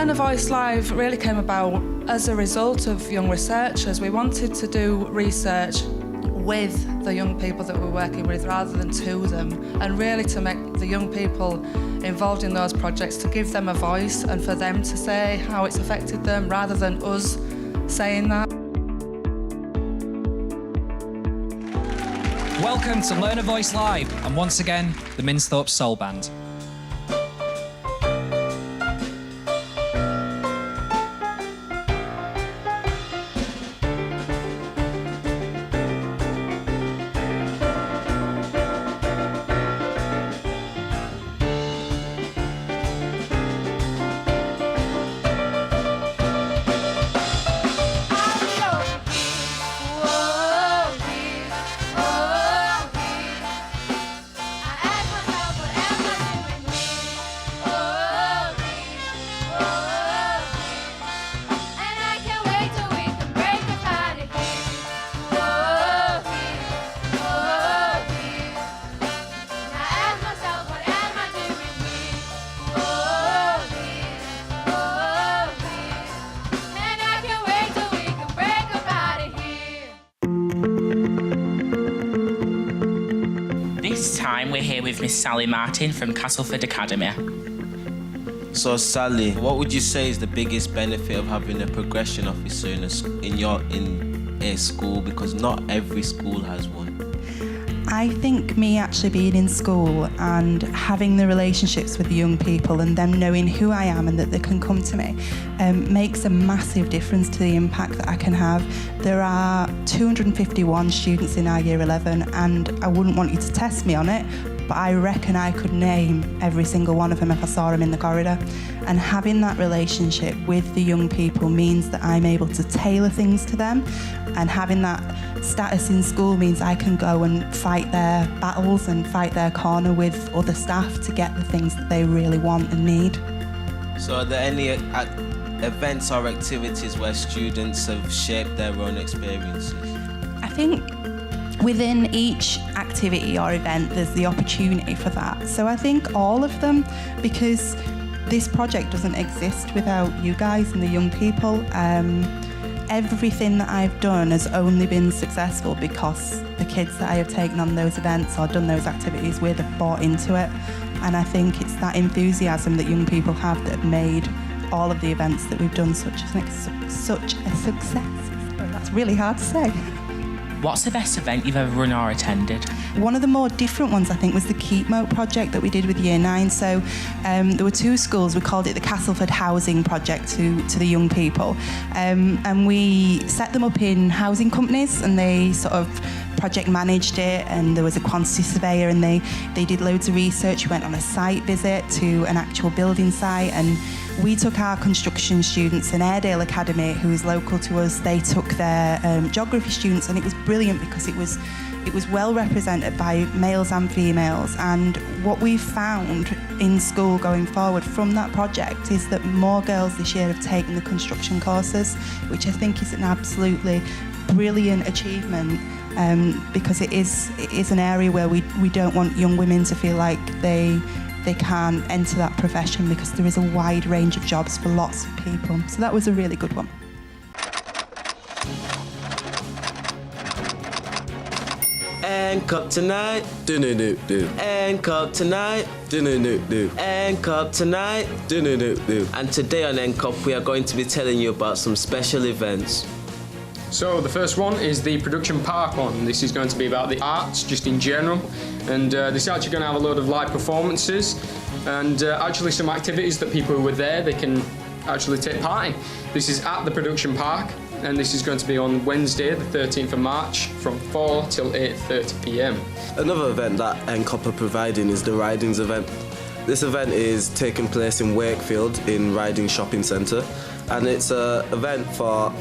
Learn a Voice Live really came about as a result of young researchers. We wanted to do research with the young people that we're working with rather than to them, and really to make the young people involved in those projects, to give them a voice and for them to say how it's affected them rather than us saying that. Welcome to Learn a Voice Live, and once again, the Minthorpe Soul Band. This time we're here with Miss Sally Martin from Castleford Academy. So Sally, what would you say is the biggest benefit of having a progression officer in a school, because not every school has one? I think me actually being in school and having the relationships with the young people and them knowing who I am and that they can come to me makes a massive difference to the impact that I can have. There are 251 students in our Year 11, and I wouldn't want you to test me on it, but I reckon I could name every single one of them if I saw them in the corridor. And having that relationship with the young people means that I'm able to tailor things to them, and having that status in school means I can go and fight their battles and fight their corner with other staff to get the things that they really want and need. So are there any events or activities where students have shaped their own experiences? I think within each activity or event there's the opportunity for that. So I think all of them, because this project doesn't exist without you guys and the young people. Everything that I've done has only been successful because the kids that I have taken on those events or done those activities with have bought into it. And I think it's that enthusiasm that young people have that have made all of the events that we've done such a success. Oh, that's really hard to say. What's the best event you've ever run or attended? One of the more different ones, I think, was the Keep Moat project that we did with Year 9. So there were two schools. We called it the Castleford Housing Project to the young people. And we set them up in housing companies, and they sort of project managed it, and there was a quantity surveyor, and they did loads of research. We went on a site visit to an actual building site, and we took our construction students, and Airedale Academy, who is local to us, they took their geography students, and it was brilliant because it was well represented by males and females. And what we've found in school going forward from that project is that more girls this year have taken the construction courses, which I think is an absolutely brilliant achievement, because it is an area where we don't want young women to feel like they can't enter that profession, because there is a wide range of jobs for lots of people. So that was a really good one. NCOP tonight, do-do-do-do. NCOP tonight, do-do-do-do. NCOP tonight, do-do-do-do. And today on NCOP we are going to be telling you about some special events. So the first one is the production park one. This is going to be about the arts just in general, and this is actually going to have a load of live performances and actually some activities that people who were there they can actually take part in. This is at the production park, and this is going to be on Wednesday the 13th of March from 4 till 8:30 p.m. Another event that NCOP are providing is the Ridings event. This event is taking place in Wakefield in Riding Shopping Centre, and it's an event for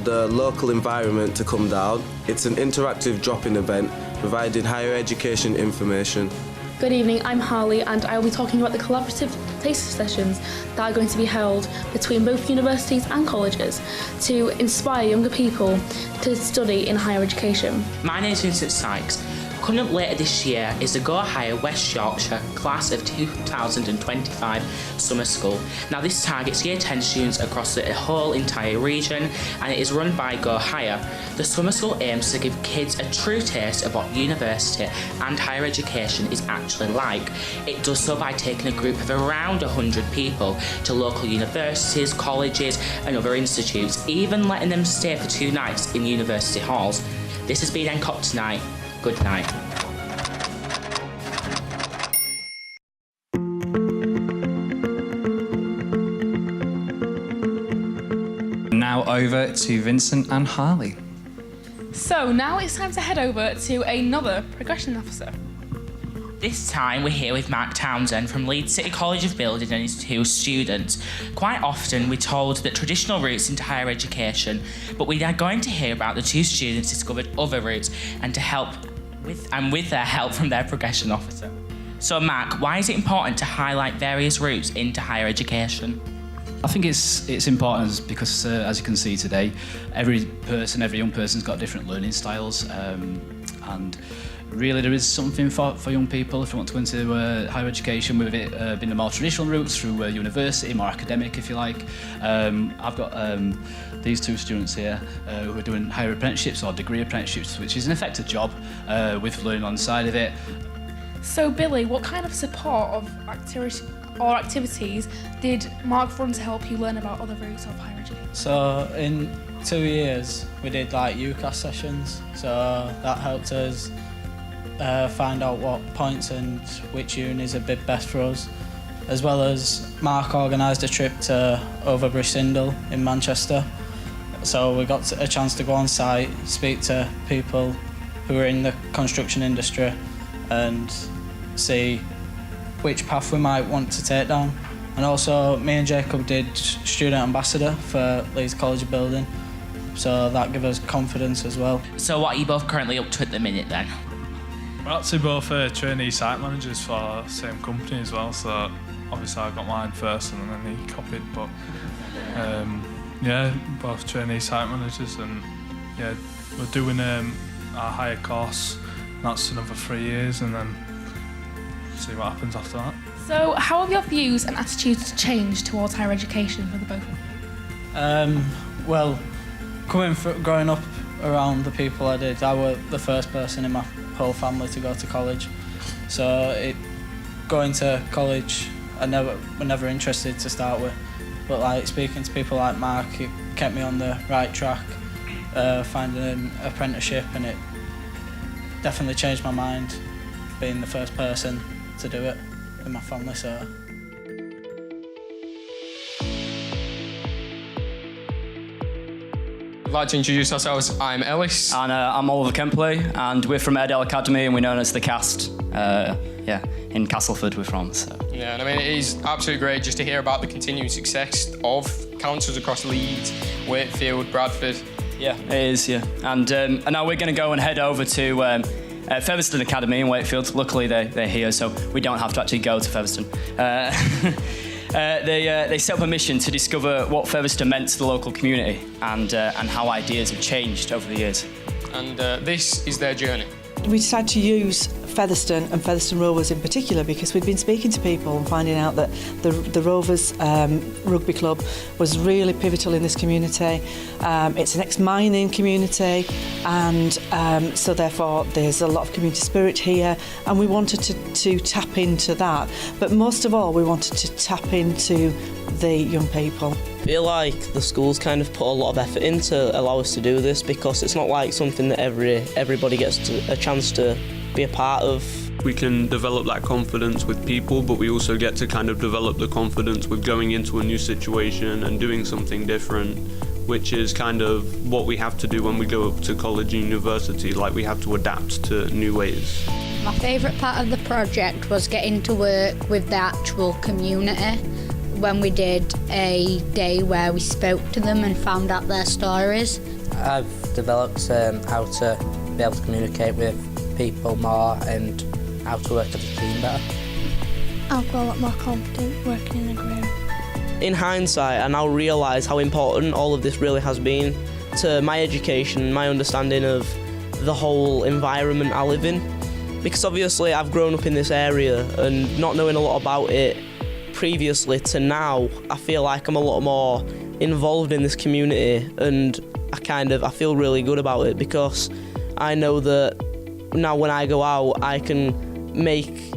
the local environment to come down. It's an interactive drop-in event providing higher education information. Good evening, I'm Harley, and I will be talking about the collaborative taster sessions that are going to be held between both universities and colleges to inspire younger people to study in higher education. My name is Vincent Sykes. Coming up later this year is the Go Higher West Yorkshire Class of 2025 Summer School. Now this targets Year 10 students across the whole entire region, and it is run by Go Higher. The summer school aims to give kids a true taste of what university and higher education is actually like. It does so by taking a group of around 100 people to local universities, colleges and other institutes, even letting them stay for 2 nights in university halls. This has been NCOP Tonight. Good night. Now over to Vincent and Harley. So now it's time to head over to another progression officer. This time we're here with Mark Townsend from Leeds City College of Building and his 2 students. Quite often we're told that traditional routes into higher education, but we are going to hear about the 2 students discovered other routes and with their help from their progression officer. So Mark, why is it important to highlight various routes into higher education? I think it's important because as you can see today, every young person's got different learning styles, and really there is something for young people if they want to go into higher education, with it being the more traditional routes through university, more academic if you like. I've got these 2 students here who are doing higher apprenticeships or degree apprenticeships, which is in effect a job with learning on the side of it. So Billy, what kind of support of activities did Mark run to help you learn about other routes of higher education? So in 2 years we did like UCAS sessions, so that helped us find out what points and which unis are best for us, as well as Mark organised a trip to Overbury Sindel in Manchester, so we got a chance to go on site, speak to people who are in the construction industry and see which path we might want to take down. And also me and Jacob did student ambassador for Leeds College of Building, so that gave us confidence as well. So what are you both currently up to at the minute then? We're actually both trainee site managers for the same company as well, so obviously I got mine first and then he copied, but yeah, both trainee site managers, and yeah, we're doing our higher course, that's another 3 years, and then see what happens after that. So how have your views and attitudes changed towards higher education for the both of you? Well, growing up around the people I did, I was the first person in my whole family to go to college. So going to college, I were never interested to start with. But like speaking to people like Mark, it kept me on the right track, finding an apprenticeship, and it definitely changed my mind, being the first person to do it in my family. So. I'd like to introduce ourselves. I'm Ellis. And I'm Oliver Kempley, and we're from Airedale Academy, and we're known as the Cast. In Castleford we're from. So. Yeah, and I mean, it is absolutely great just to hear about the continuing success of councils across Leeds, Wakefield, Bradford. Yeah, it is, yeah. And now we're going to go and head over to Featherstone Academy in Wakefield. Luckily they're here, so we don't have to actually go to Featherstone. They set up a mission to discover what Featherstone meant to the local community and how ideas have changed over the years. And this is their journey. We decided to use Featherstone and Featherstone Rovers in particular because we'd been speaking to people and finding out that the Rovers rugby club was really pivotal in this community. It's an ex-mining community, and so therefore there's a lot of community spirit here, and we wanted to tap into that. But most of all, we wanted to tap into the young people. I feel like the school's kind of put a lot of effort in to allow us to do this, because it's not like something that everybody gets a chance to be a part of. We can develop that confidence with people, but we also get to kind of develop the confidence with going into a new situation and doing something different, which is kind of what we have to do when we go up to college and university. Like, we have to adapt to new ways. My favourite part of the project was getting to work with the actual community when we did a day where we spoke to them and found out their stories. I've developed how to be able to communicate with people more and how to work as a team better. I'll feel a lot more confident working in a group. In hindsight, I now realise how important all of this really has been to my education, my understanding of the whole environment I live in. because obviously I've grown up in this area and not knowing a lot about it previously to now, I feel like I'm a lot more involved in this community, and I feel really good about it because I know that now when I go out I can make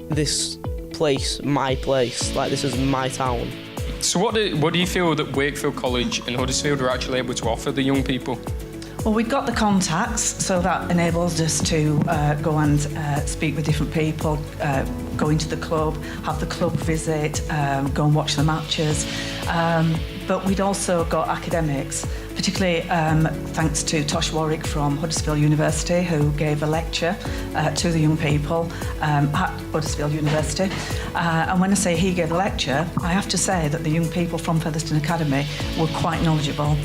this place my place, like this is my town. So what do you feel that Wakefield College and Huddersfield are actually able to offer the young people? Well, we've got the contacts, so that enables us to go and speak with different people, go into the club, have the club visit, go and watch the matches. But we'd also got academics, particularly thanks to Tosh Warwick from Huddersfield University, who gave a lecture to the young people at Huddersfield University. And when I say he gave a lecture, I have to say that the young people from Featherstone Academy were quite knowledgeable.